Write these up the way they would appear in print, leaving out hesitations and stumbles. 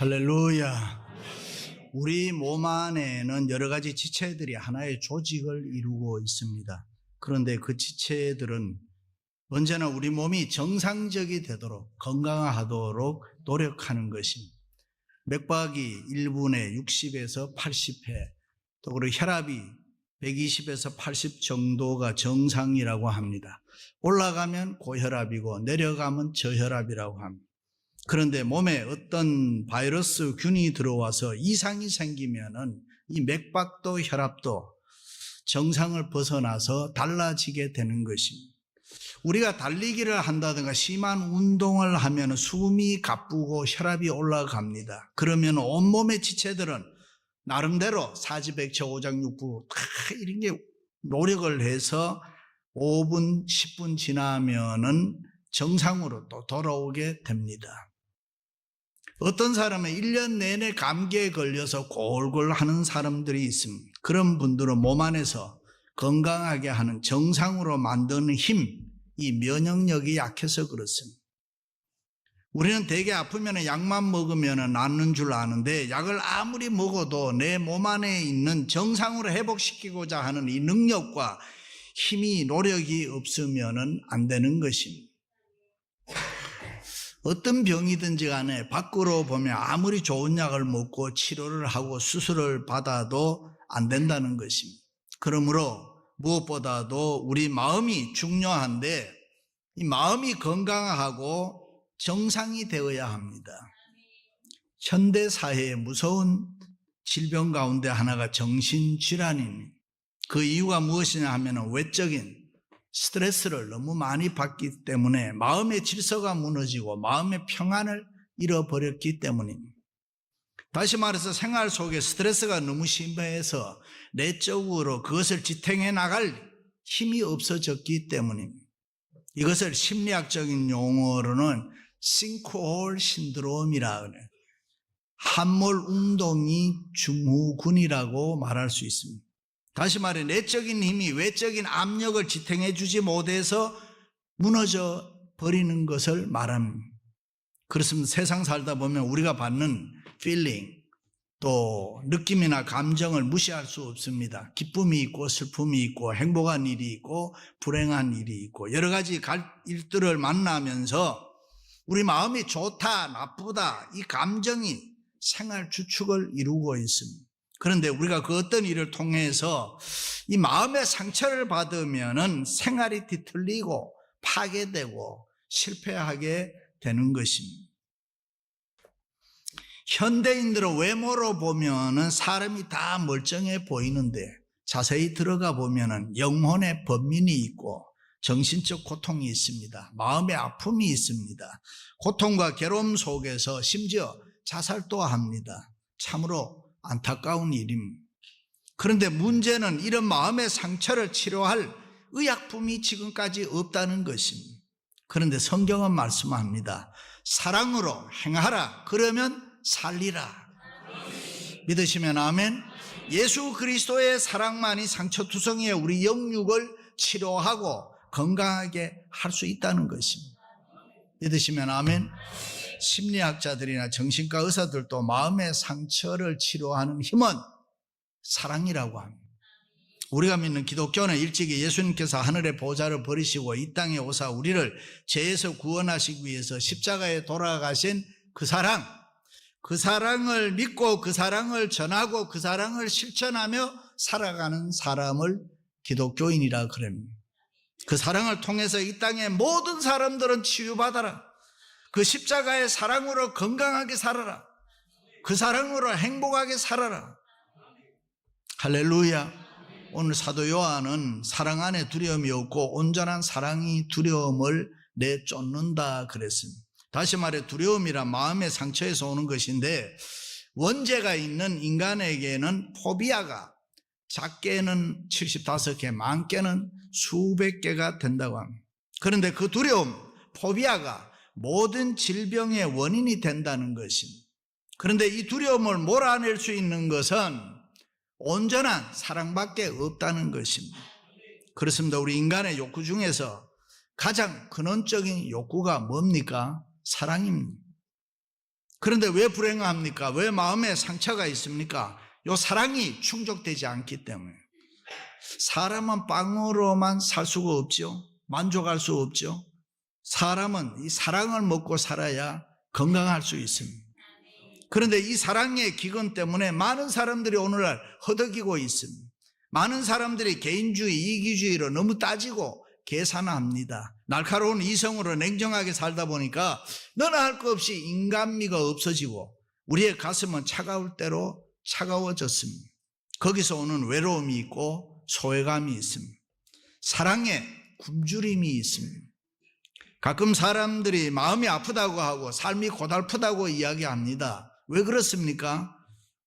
할렐루야. 우리 몸 안에는 여러 가지 지체들이 하나의 조직을 이루고 있습니다. 그런데 그 지체들은 언제나 우리 몸이 정상적이 되도록, 건강하도록 노력하는 것입니다. 맥박이 1분에 60에서 80회, 또 그리고 혈압이 120에서 80 정도가 정상이라고 합니다. 올라가면 고혈압이고 내려가면 저혈압이라고 합니다. 그런데 몸에 어떤 바이러스 균이 들어와서 이상이 생기면은 이 맥박도 혈압도 정상을 벗어나서 달라지게 되는 것입니다. 우리가 달리기를 한다든가 심한 운동을 하면 숨이 가쁘고 혈압이 올라갑니다. 그러면 온몸의 지체들은 나름대로 사지백체 오장육부 다 이런 게 노력을 해서 5분, 10분 지나면은 정상으로 또 돌아오게 됩니다. 어떤 사람은 1년 내내 감기에 걸려서 골골 하는 사람들이 있습니다. 그런 분들은 몸 안에서 건강하게 하는 정상으로 만드는 힘, 이 면역력이 약해서 그렇습니다. 우리는 대개 아프면 약만 먹으면 낫는 줄 아는데 약을 아무리 먹어도 내 몸 안에 있는 정상으로 회복시키고자 하는 이 능력과 힘이 노력이 없으면 안 되는 것입니다. 어떤 병이든지 간에 밖으로 보면 아무리 좋은 약을 먹고 치료를 하고 수술을 받아도 안 된다는 것입니다. 그러므로 무엇보다도 우리 마음이 중요한데 이 마음이 건강하고 정상이 되어야 합니다. 현대사회의 무서운 질병 가운데 하나가 정신질환입니다. 그 이유가 무엇이냐 하면 외적인 스트레스를 너무 많이 받기 때문에 마음의 질서가 무너지고 마음의 평안을 잃어버렸기 때문입니다. 다시 말해서 생활 속에 스트레스가 너무 심해서 내적으로 그것을 지탱해 나갈 힘이 없어졌기 때문입니다. 이것을 심리학적인 용어로는 싱크홀 신드롬이라 그래요. 함몰 웅덩이 증후군이라고 말할 수 있습니다. 다시 말해 내적인 힘이 외적인 압력을 지탱해 주지 못해서 무너져 버리는 것을 말합니다. 그렇습니다. 세상 살다 보면 우리가 받는 feeling 또 느낌이나 감정을 무시할 수 없습니다. 기쁨이 있고 슬픔이 있고 행복한 일이 있고 불행한 일이 있고 여러 가지 일들을 만나면서 우리 마음이 좋다 나쁘다 이 감정이 생활 주축을 이루고 있습니다. 그런데 우리가 그 어떤 일을 통해서 이 마음의 상처를 받으면은 생활이 뒤틀리고 파괴되고 실패하게 되는 것입니다. 현대인들은 외모로 보면은 사람이 다 멀쩡해 보이는데 자세히 들어가 보면은 영혼의 번민이 있고 정신적 고통이 있습니다. 마음의 아픔이 있습니다. 고통과 괴로움 속에서 심지어 자살도 합니다. 참으로 안타까운 일입니다. 그런데 문제는 이런 마음의 상처를 치료할 의약품이 지금까지 없다는 것입니다. 그런데 성경은 말씀합니다. 사랑으로 행하라. 그러면 살리라. 믿으시면 아멘. 예수 그리스도의 사랑만이 상처투성이의 우리 영육을 치료하고 건강하게 할 수 있다는 것입니다. 믿으시면 아멘. 심리학자들이나 정신과 의사들도 마음의 상처를 치료하는 힘은 사랑이라고 합니다. 우리가 믿는 기독교는 일찍이 예수님께서 하늘의 보좌를 버리시고 이 땅에 오사 우리를 죄에서 구원하시기 위해서 십자가에 돌아가신 그 사랑, 그 사랑을 믿고 그 사랑을 전하고 그 사랑을 실천하며 살아가는 사람을 기독교인이라 그럽니다. 그 사랑을 통해서 이 땅의 모든 사람들은 치유받아라. 그 십자가의 사랑으로 건강하게 살아라. 그 사랑으로 행복하게 살아라. 할렐루야. 오늘 사도 요한은 사랑 안에 두려움이 없고 온전한 사랑이 두려움을 내쫓는다 그랬습니다. 다시 말해 두려움이란 마음의 상처에서 오는 것인데 원죄가 있는 인간에게는 포비아가 작게는 75개, 많게는 수백 개가 된다고 합니다. 그런데 그 두려움, 포비아가 모든 질병의 원인이 된다는 것입니다. 그런데 이 두려움을 몰아낼 수 있는 것은 온전한 사랑밖에 없다는 것입니다. 그렇습니다. 우리 인간의 욕구 중에서 가장 근원적인 욕구가 뭡니까? 사랑입니다. 그런데 왜 불행합니까? 왜 마음에 상처가 있습니까? 요 사랑이 충족되지 않기 때문에. 사람은 빵으로만 살 수가 없죠. 만족할 수 없죠. 사람은 이 사랑을 먹고 살아야 건강할 수 있습니다. 그런데 이 사랑의 기근 때문에 많은 사람들이 오늘날 허덕이고 있습니다. 많은 사람들이 개인주의, 이기주의로 너무 따지고 계산합니다. 날카로운 이성으로 냉정하게 살다 보니까 너나 할 것 없이 인간미가 없어지고 우리의 가슴은 차가울 대로 차가워졌습니다. 거기서 오는 외로움이 있고 소외감이 있습니다. 사랑에 굶주림이 있습니다. 가끔 사람들이 마음이 아프다고 하고 삶이 고달프다고 이야기합니다. 왜 그렇습니까?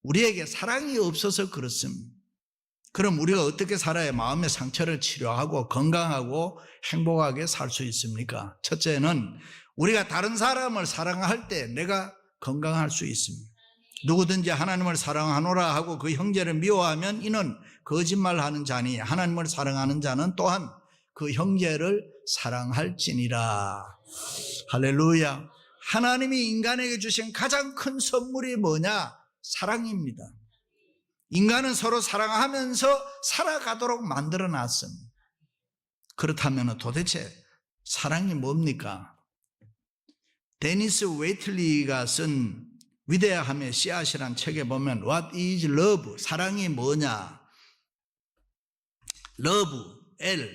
우리에게 사랑이 없어서 그렇습니다. 그럼 우리가 어떻게 살아야 마음의 상처를 치료하고 건강하고 행복하게 살 수 있습니까? 첫째는 우리가 다른 사람을 사랑할 때 내가 건강할 수 있습니다. 누구든지 하나님을 사랑하노라 하고 그 형제를 미워하면 이는 거짓말하는 자니 하나님을 사랑하는 자는 또한 그 형제를 사랑할지니라. 할렐루야. 하나님이 인간에게 주신 가장 큰 선물이 뭐냐? 사랑입니다. 인간은 서로 사랑하면서 살아가도록 만들어 놨습니다. 그렇다면 도대체 사랑이 뭡니까? 데니스 웨이틀리가 쓴 위대함의 씨앗이란 책에 보면 What is love? 사랑이 뭐냐? Love, L,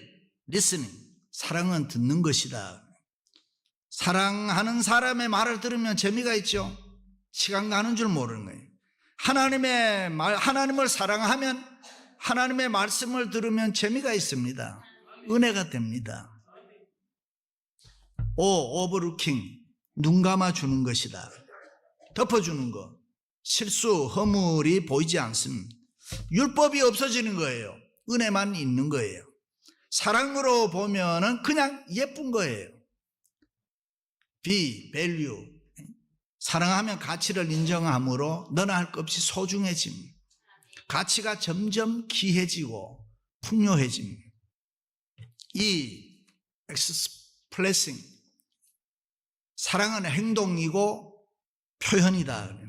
listening. 사랑은 듣는 것이다. 사랑하는 사람의 말을 들으면 재미가 있죠. 시간 가는 줄 모르는 거예요. 하나님을 사랑하면 하나님의 말씀을 들으면 재미가 있습니다. 은혜가 됩니다. 오버루킹, 눈 감아주는 것이다. 덮어주는 것. 실수, 허물이 보이지 않습니다. 율법이 없어지는 거예요. 은혜만 있는 거예요. 사랑으로 보면은 그냥 예쁜 거예요. value. 사랑하면 가치를 인정함으로 너나 할 것 없이 소중해집니다. 가치가 점점 귀해지고 풍요해집니다. 이 expressing. 사랑은 행동이고 표현이다.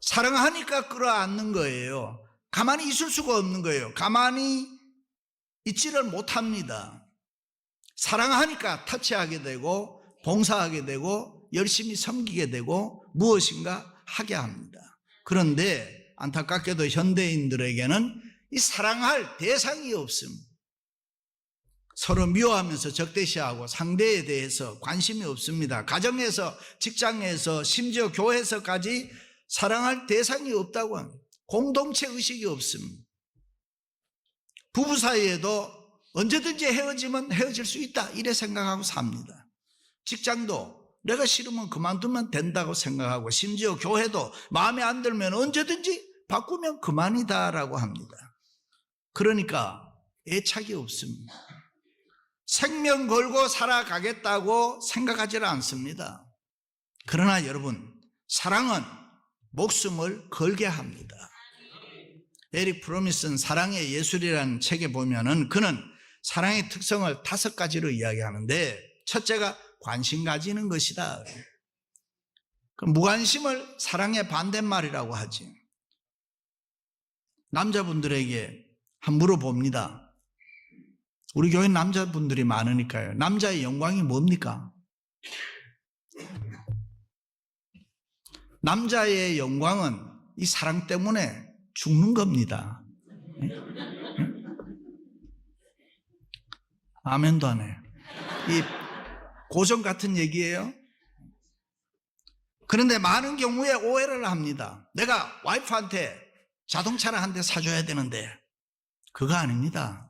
사랑하니까 끌어안는 거예요. 가만히 있을 수가 없는 거예요. 가만히 있지를 못합니다. 사랑하니까 터치하게 되고 봉사하게 되고 열심히 섬기게 되고 무엇인가 하게 합니다. 그런데 안타깝게도 현대인들에게는 이 사랑할 대상이 없습니다. 서로 미워하면서 적대시하고 상대에 대해서 관심이 없습니다. 가정에서, 직장에서, 심지어 교회에서까지 사랑할 대상이 없다고 합니다. 공동체 의식이 없습니다. 부부 사이에도 언제든지 헤어지면 헤어질 수 있다 이래 생각하고 삽니다. 직장도 내가 싫으면 그만두면 된다고 생각하고, 심지어 교회도 마음에 안 들면 언제든지 바꾸면 그만이다라고 합니다. 그러니까 애착이 없습니다. 생명 걸고 살아가겠다고 생각하지를 않습니다. 그러나 여러분, 사랑은 목숨을 걸게 합니다. 에릭 프로미슨 사랑의 예술이라는 책에 보면은 그는 사랑의 특성을 5가지로 이야기하는데, 첫째가 관심 가지는 것이다. 무관심을 사랑의 반대말이라고 하지. 남자분들에게 한번 물어봅니다. 우리 교회 남자분들이 많으니까요. 남자의 영광이 뭡니까? 남자의 영광은 이 사랑 때문에 죽는 겁니다. 아멘도 안 해요. 이 고전 같은 얘기예요. 그런데 많은 경우에 오해를 합니다. 내가 와이프한테 자동차를 한 대 사줘야 되는데, 그거 아닙니다.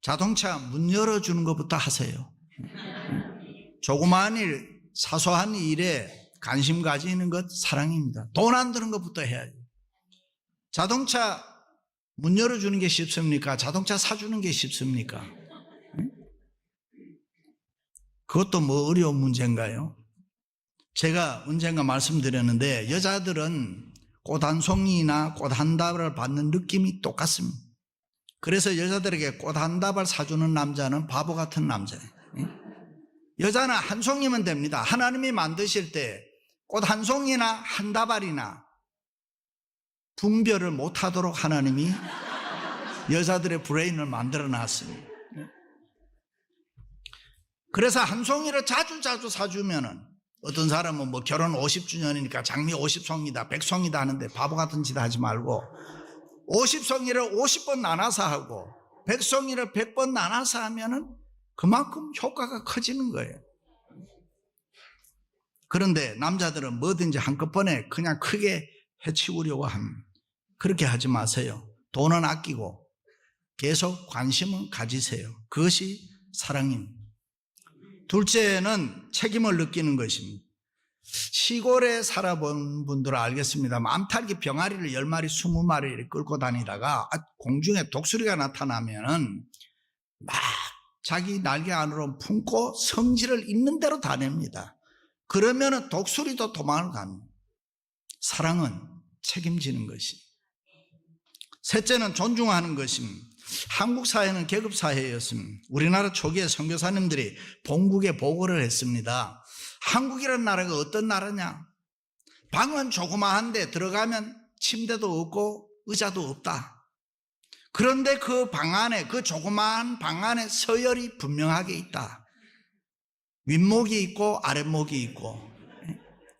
자동차 문 열어주는 것부터 하세요. 조그마한 일, 사소한 일에 관심 가지는 것 사랑입니다. 돈 안 드는 것부터 해야죠. 자동차 문 열어주는 게 쉽습니까? 자동차 사주는 게 쉽습니까? 그것도 뭐 어려운 문제인가요? 제가 언젠가 말씀드렸는데, 여자들은 꽃 한 송이나 꽃 한 다발을 받는 느낌이 똑같습니다. 그래서 여자들에게 꽃 한 다발 사주는 남자는 바보 같은 남자예요. 여자는 한 송이면 됩니다. 하나님이 만드실 때 꽃 한 송이나 한 다발이나 분별을 못하도록 하나님이 여자들의 브레인을 만들어 놨습니다. 그래서 한 송이를 자주 사주면은 어떤 사람은 뭐 결혼 50주년이니까 장미 50송이다 100송이다 하는데 바보 같은 짓 하지 말고 50송이를 50번 나눠서 하고 100송이를 100번 나눠서 하면은 그만큼 효과가 커지는 거예요. 그런데 남자들은 뭐든지 한꺼번에 그냥 크게 해치우려고 합니다. 그렇게 하지 마세요. 돈은 아끼고 계속 관심은 가지세요. 그것이 사랑입니다. 둘째는 책임을 느끼는 것입니다. 시골에 살아본 분들은 알겠습니다. 암탉이 병아리를 10마리, 20마리를 끌고 다니다가 공중에 독수리가 나타나면은 막 자기 날개 안으로 품고 성질을 있는 대로 다 냅니다. 그러면은 독수리도 도망을 갑니다. 사랑은 책임지는 것입니다. 셋째는 존중하는 것입니다. 한국 사회는 계급 사회였습니다. 우리나라 초기에 선교사님들이 본국에 보고를 했습니다. 한국이라는 나라가 어떤 나라냐? 방은 조그마한데 들어가면 침대도 없고 의자도 없다. 그런데 그 방 안에, 그 조그마한 방 안에 서열이 분명하게 있다. 윗목이 있고 아랫목이 있고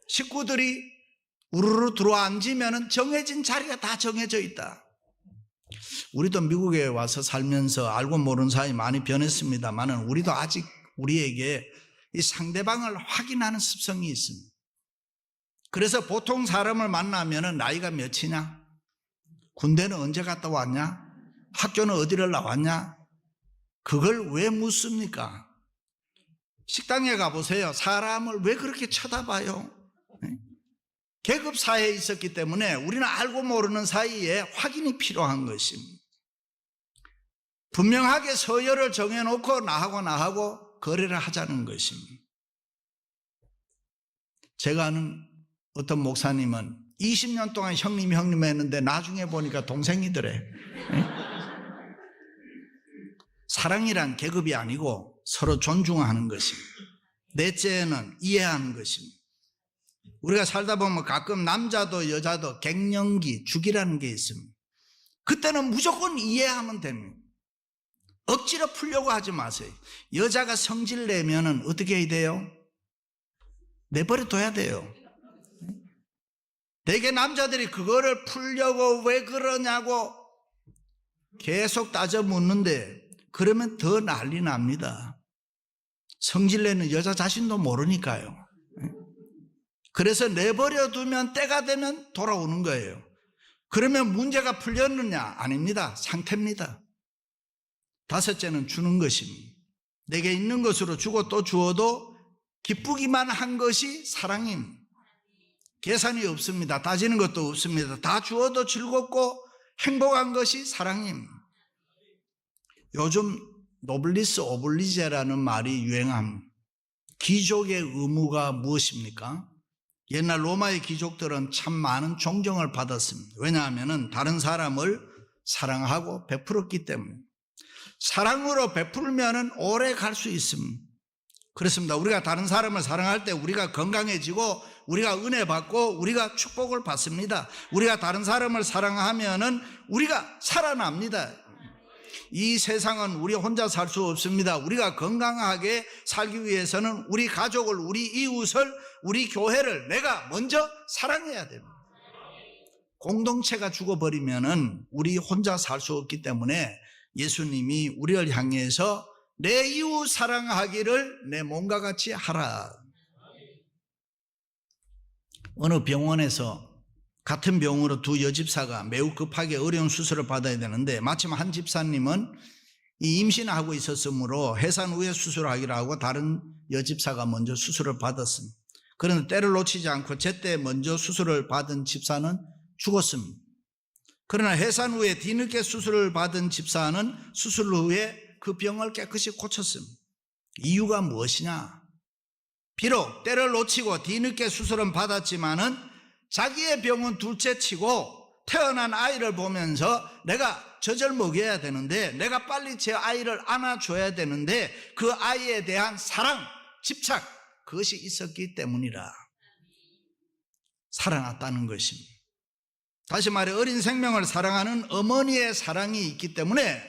식구들이 우르르 들어와 앉으면 정해진 자리가 다 정해져 있다. 우리도 미국에 와서 살면서 알고 모르는 사이 많이 변했습니다만 우리도 아직 우리에게 이 상대방을 확인하는 습성이 있습니다. 그래서 보통 사람을 만나면 나이가 몇이냐? 군대는 언제 갔다 왔냐? 학교는 어디를 나왔냐? 그걸 왜 묻습니까? 식당에 가보세요. 사람을 왜 그렇게 쳐다봐요? 계급 사회에 있었기 때문에 우리는 알고 모르는 사이에 확인이 필요한 것입니다. 분명하게 서열을 정해놓고 나하고 거래를 하자는 것입니다. 제가 아는 어떤 목사님은 20년 동안 형님 했는데 나중에 보니까 동생이더래. 사랑이란 계급이 아니고 서로 존중하는 것입니다. 넷째는 이해하는 것입니다. 우리가 살다 보면 가끔 남자도 여자도 갱년기, 죽이라는 게 있습니다. 그때는 무조건 이해하면 됩니다. 억지로 풀려고 하지 마세요. 여자가 성질 내면은 어떻게 해야 돼요? 내버려 둬야 돼요. 대개 남자들이 그거를 풀려고 왜 그러냐고 계속 따져 묻는데 그러면 더 난리 납니다. 성질 내는 여자 자신도 모르니까요. 그래서 내버려 두면 때가 되면 돌아오는 거예요. 그러면 문제가 풀렸느냐? 아닙니다. 상태입니다. 다섯째는 주는 것입니다. 내게 있는 것으로 주고 또 주어도 기쁘기만 한 것이 사랑입니다. 계산이 없습니다. 따지는 것도 없습니다. 다 주어도 즐겁고 행복한 것이 사랑입니다. 요즘 노블리스 오블리제라는 말이 유행합니다. 귀족의 의무가 무엇입니까? 옛날 로마의 귀족들은 참 많은 존경을 받았습니다. 왜냐하면 다른 사람을 사랑하고 베풀었기 때문에. 사랑으로 베풀면 오래 갈 수 있습니다. 그렇습니다. 우리가 다른 사람을 사랑할 때 우리가 건강해지고 우리가 은혜 받고 우리가 축복을 받습니다. 우리가 다른 사람을 사랑하면 우리가 살아납니다. 이 세상은 우리 혼자 살 수 없습니다. 우리가 건강하게 살기 위해서는 우리 가족을, 우리 이웃을, 우리 교회를 내가 먼저 사랑해야 됩니다. 공동체가 죽어버리면 우리 혼자 살 수 없기 때문에 예수님이 우리를 향해서 내 이웃 사랑하기를 내 몸과 같이 하라. 어느 병원에서 같은 병으로 두 여집사가 매우 급하게 어려운 수술을 받아야 되는데 마침 한 집사님은 이 임신하고 있었으므로 해산 후에 수술하기로 하고 다른 여집사가 먼저 수술을 받았습니다. 그런데 때를 놓치지 않고 제때 먼저 수술을 받은 집사는 죽었습니다. 그러나 해산 후에 뒤늦게 수술을 받은 집사는 수술 후에 그 병을 깨끗이 고쳤습니다. 이유가 무엇이냐? 비록 때를 놓치고 뒤늦게 수술은 받았지만은 자기의 병은 둘째치고 태어난 아이를 보면서 내가 젖을 먹여야 되는데 내가 빨리 제 아이를 안아줘야 되는데 그 아이에 대한 사랑, 집착 그것이 있었기 때문이라. 살아났다는 것입니다. 다시 말해 어린 생명을 사랑하는 어머니의 사랑이 있기 때문에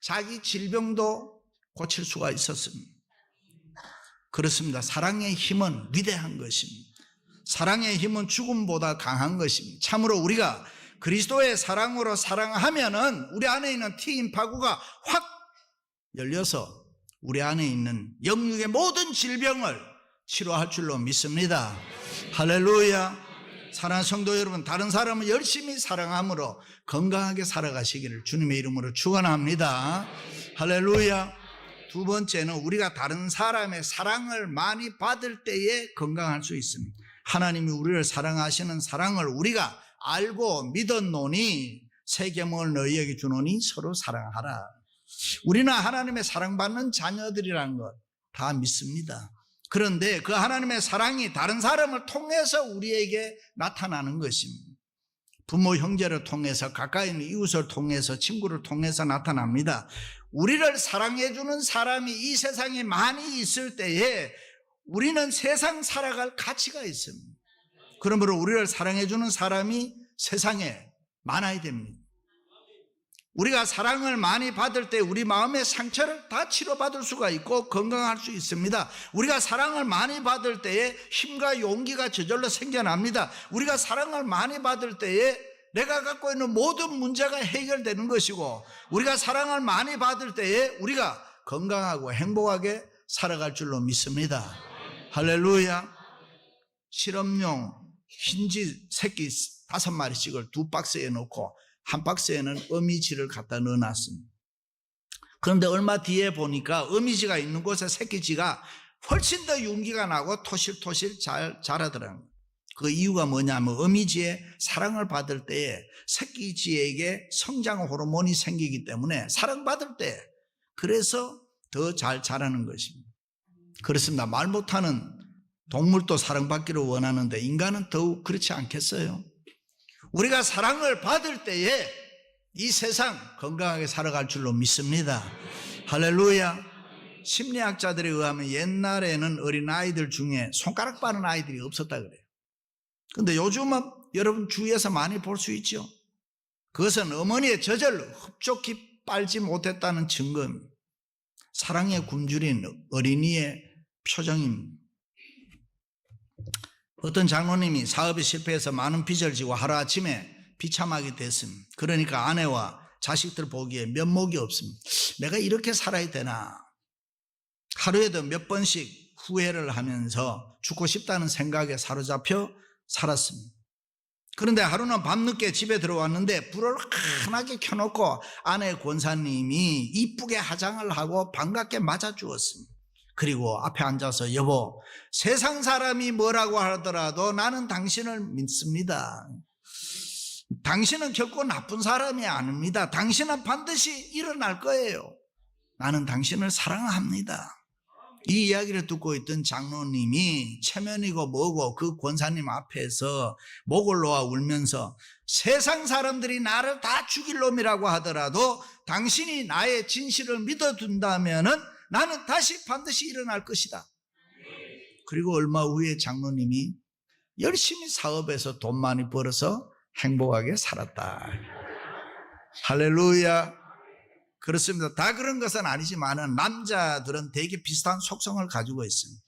자기 질병도 고칠 수가 있었습니다. 그렇습니다. 사랑의 힘은 위대한 것입니다. 사랑의 힘은 죽음보다 강한 것입니다. 참으로 우리가 그리스도의 사랑으로 사랑하면은 우리 안에 있는 트인 파구가 확 열려서 우리 안에 있는 영육의 모든 질병을 치료할 줄로 믿습니다. 할렐루야. 사랑하는 성도 여러분, 다른 사람을 열심히 사랑함으로 건강하게 살아가시기를 주님의 이름으로 축원합니다. 할렐루야. 두 번째는 우리가 다른 사람의 사랑을 많이 받을 때에 건강할 수 있습니다. 하나님이 우리를 사랑하시는 사랑을 우리가 알고 믿었노니 새 계명을 너희에게 주노니 서로 사랑하라. 우리는 하나님의 사랑받는 자녀들이라는 것 다 믿습니다. 그런데 그 하나님의 사랑이 다른 사람을 통해서 우리에게 나타나는 것입니다. 부모, 형제를 통해서, 가까이 있는 이웃을 통해서, 친구를 통해서 나타납니다. 우리를 사랑해주는 사람이 이 세상에 많이 있을 때에 우리는 세상 살아갈 가치가 있습니다. 그러므로 우리를 사랑해주는 사람이 세상에 많아야 됩니다. 우리가 사랑을 많이 받을 때 우리 마음의 상처를 다 치료받을 수가 있고 건강할 수 있습니다. 우리가 사랑을 많이 받을 때에 힘과 용기가 저절로 생겨납니다. 우리가 사랑을 많이 받을 때에 내가 갖고 있는 모든 문제가 해결되는 것이고, 우리가 사랑을 많이 받을 때에 우리가 건강하고 행복하게 살아갈 줄로 믿습니다. 할렐루야. 실험용 흰쥐 새끼 5마리씩을 2박스에 넣고 한 박스에는 어미쥐를 갖다 넣어놨습니다. 그런데 얼마 뒤에 보니까 어미쥐가 있는 곳에 새끼쥐가 훨씬 더 윤기가 나고 토실토실 잘 자라더라고요. 그 이유가 뭐냐면 어미쥐의 사랑을 받을 때에 새끼쥐에게 성장 호르몬이 생기기 때문에 사랑받을 때 그래서 더 잘 자라는 것입니다. 그렇습니다. 말 못하는 동물도 사랑받기를 원하는데 인간은 더욱 그렇지 않겠어요? 우리가 사랑을 받을 때에 이 세상 건강하게 살아갈 줄로 믿습니다. 할렐루야. 심리학자들에 의하면 옛날에는 어린아이들 중에 손가락 빠는 아이들이 없었다 그래요. 그런데 요즘은 여러분 주위에서 많이 볼 수 있죠. 그것은 어머니의 젖을 흡족히 빨지 못했다는 증거입니다. 사랑에 굶주린 어린이의 표정입니다. 어떤 장로님이 사업에 실패해서 많은 빚을 지고 하루아침에 비참하게 됐습니다. 그러니까 아내와 자식들 보기에 면목이 없습니다. 내가 이렇게 살아야 되나? 하루에도 몇 번씩 후회를 하면서 죽고 싶다는 생각에 사로잡혀 살았습니다. 그런데 하루는 밤늦게 집에 들어왔는데 불을 환하게 켜놓고 아내 권사님이 이쁘게 화장을 하고 반갑게 맞아주었습니다. 그리고 앞에 앉아서 여보, 세상 사람이 뭐라고 하더라도 나는 당신을 믿습니다. 당신은 결코 나쁜 사람이 아닙니다. 당신은 반드시 일어날 거예요. 나는 당신을 사랑합니다. 이 이야기를 듣고 있던 장로님이 체면이고 뭐고 그 권사님 앞에서 목을 놓아 울면서 세상 사람들이 나를 다 죽일 놈이라고 하더라도 당신이 나의 진실을 믿어준다면은 나는 다시 반드시 일어날 것이다. 그리고 얼마 후에 장로님이 열심히 사업해서 돈 많이 벌어서 행복하게 살았다. 할렐루야. 그렇습니다. 다 그런 것은 아니지만 남자들은 되게 비슷한 속성을 가지고 있습니다.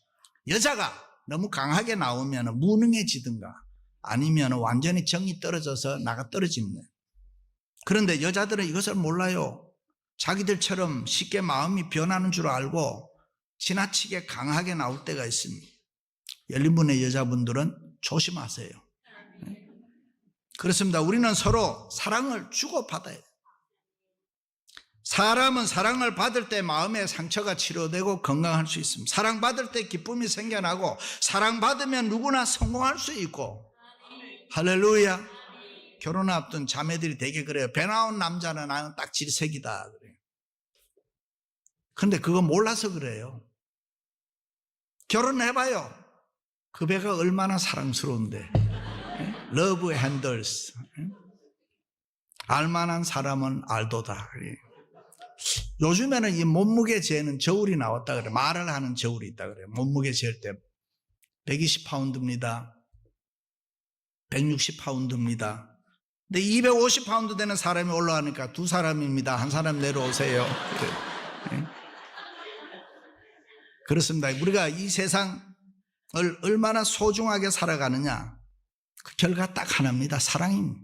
여자가 너무 강하게 나오면 무능해지든가 아니면 완전히 정이 떨어져서 나가 떨어지는 거예요. 그런데 여자들은 이것을 몰라요. 자기들처럼 쉽게 마음이 변하는 줄 알고 지나치게 강하게 나올 때가 있습니다. 열린 분의 여자분들은 조심하세요. 그렇습니다. 우리는 서로 사랑을 주고받아야 해요. 사람은 사랑을 받을 때 마음의 상처가 치료되고 건강할 수 있습니다. 사랑받을 때 기쁨이 생겨나고 사랑받으면 누구나 성공할 수 있고. 할렐루야. 결혼 앞둔 자매들이 되게 그래요. 배 나온 남자는 나는 딱 질색이다 그래요. 그런데 그거 몰라서 그래요. 결혼해봐요. 그 배가 얼마나 사랑스러운데. Love handles. 알만한 사람은 알도다. 요즘에는 이 몸무게 재는 저울이 나왔다 그래요. 말을 하는 저울이 있다 그래요. 몸무게 잴 때 120파운드입니다. 160파운드입니다. 근데 250파운드 되는 사람이 올라가니까 두 사람입니다. 한 사람 내려오세요. 그렇습니다. 우리가 이 세상을 얼마나 소중하게 살아가느냐, 그 결과 딱 하나입니다. 사랑입니다.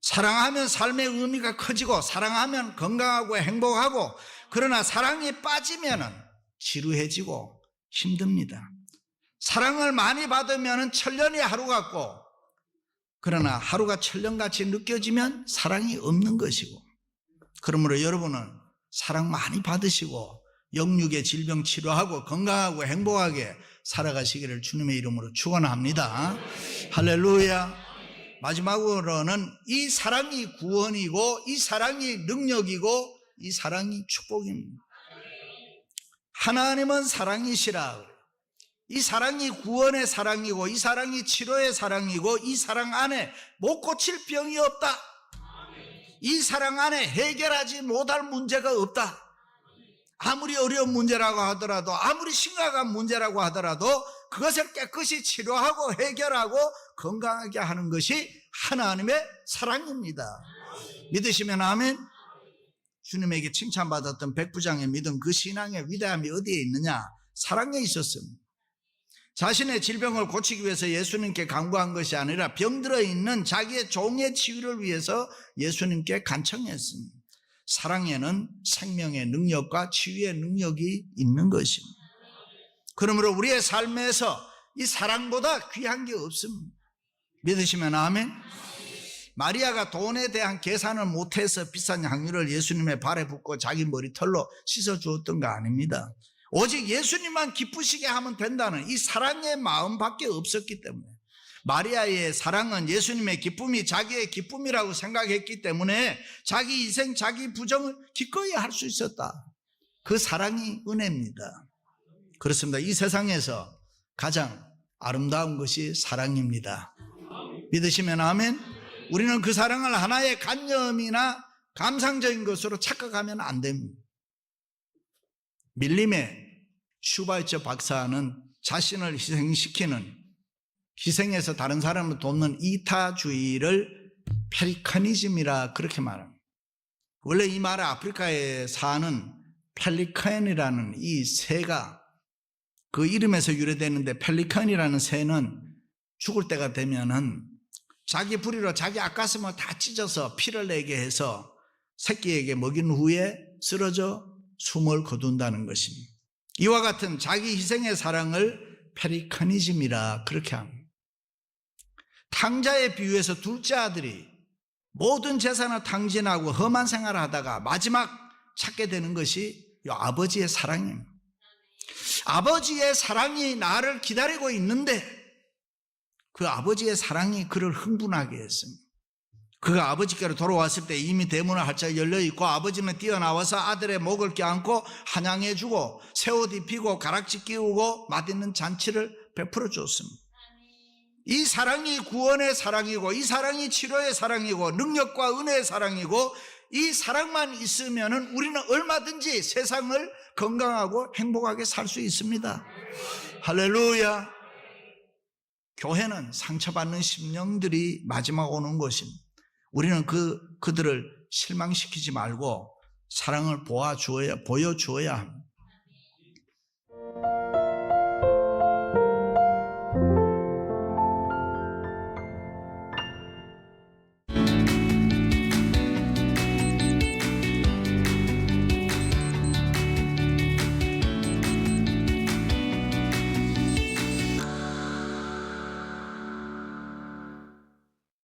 사랑하면 삶의 의미가 커지고, 사랑하면 건강하고 행복하고, 그러나 사랑이 빠지면 지루해지고 힘듭니다. 사랑을 많이 받으면 천년이 하루 같고, 그러나 하루가 천년같이 느껴지면 사랑이 없는 것이고, 그러므로 여러분은 사랑 많이 받으시고 영육의 질병 치료하고 건강하고 행복하게 살아가시기를 주님의 이름으로 축원합니다. 할렐루야. 마지막으로는 이 사랑이 구원이고, 이 사랑이 능력이고, 이 사랑이 축복입니다. 하나님은 사랑이시라. 이 사랑이 구원의 사랑이고, 이 사랑이 치료의 사랑이고, 이 사랑 안에 못 고칠 병이 없다. 이 사랑 안에 해결하지 못할 문제가 없다. 아무리 어려운 문제라고 하더라도, 아무리 심각한 문제라고 하더라도 그것을 깨끗이 치료하고 해결하고 건강하게 하는 것이 하나님의 사랑입니다. 믿으시면 아멘. 주님에게 칭찬받았던 백부장의 믿음, 그 신앙의 위대함이 어디에 있느냐? 사랑에 있었습니다. 자신의 질병을 고치기 위해서 예수님께 간구한 것이 아니라 병들어 있는 자기의 종의 치유를 위해서 예수님께 간청했습니다. 사랑에는 생명의 능력과 치유의 능력이 있는 것입니다. 그러므로 우리의 삶에서 이 사랑보다 귀한 게 없습니다. 믿으시면 아멘. 마리아가 돈에 대한 계산을 못해서 비싼 향유를 예수님의 발에 붓고 자기 머리털로 씻어주었던 거 아닙니다. 오직 예수님만 기쁘시게 하면 된다는 이 사랑의 마음밖에 없었기 때문에, 마리아의 사랑은 예수님의 기쁨이 자기의 기쁨이라고 생각했기 때문에 자기 희생, 자기 부정을 기꺼이 할 수 있었다. 그 사랑이 은혜입니다. 그렇습니다. 이 세상에서 가장 아름다운 것이 사랑입니다. 믿으시면 아멘. 우리는 그 사랑을 하나의 관념이나 감상적인 것으로 착각하면 안 됩니다. 밀림의 슈바이처 박사는 자신을 희생시키는, 희생해서 다른 사람을 돕는 이타주의를 펠리카니즘이라 그렇게 말합니다. 원래 이 말은 아프리카에 사는 펠리칸이라는 이 새가 그 이름에서 유래되는데, 펠리칸이라는 새는 죽을 때가 되면은 자기 부리로 자기 앞가슴을 다 찢어서 피를 내게 해서 새끼에게 먹인 후에 쓰러져 숨을 거둔다는 것입니다. 이와 같은 자기 희생의 사랑을 페리카니즘이라 그렇게 합니다. 탕자에 비유해서 둘째 아들이 모든 재산을 탕진하고 험한 생활을 하다가 마지막 찾게 되는 것이 이 아버지의 사랑입니다. 아버지의 사랑이 나를 기다리고 있는데 그 아버지의 사랑이 그를 흥분하게 했습니다. 그가 아버지께로 돌아왔을 때 이미 대문은 활짝 열려있고, 아버지는 뛰어나와서 아들의 목을 껴안고 한양해주고 새옷 입히고 가락지 끼우고 맛있는 잔치를 베풀어 줬습니다. 이 사랑이 구원의 사랑이고, 이 사랑이 치료의 사랑이고, 능력과 은혜의 사랑이고, 이 사랑만 있으면 우리는 얼마든지 세상을 건강하고 행복하게 살 수 있습니다. 할렐루야. 교회는 상처받는 심령들이 마지막 오는 것입니다. 우리는 그들을 실망시키지 말고 사랑을 보여주어야 합니다.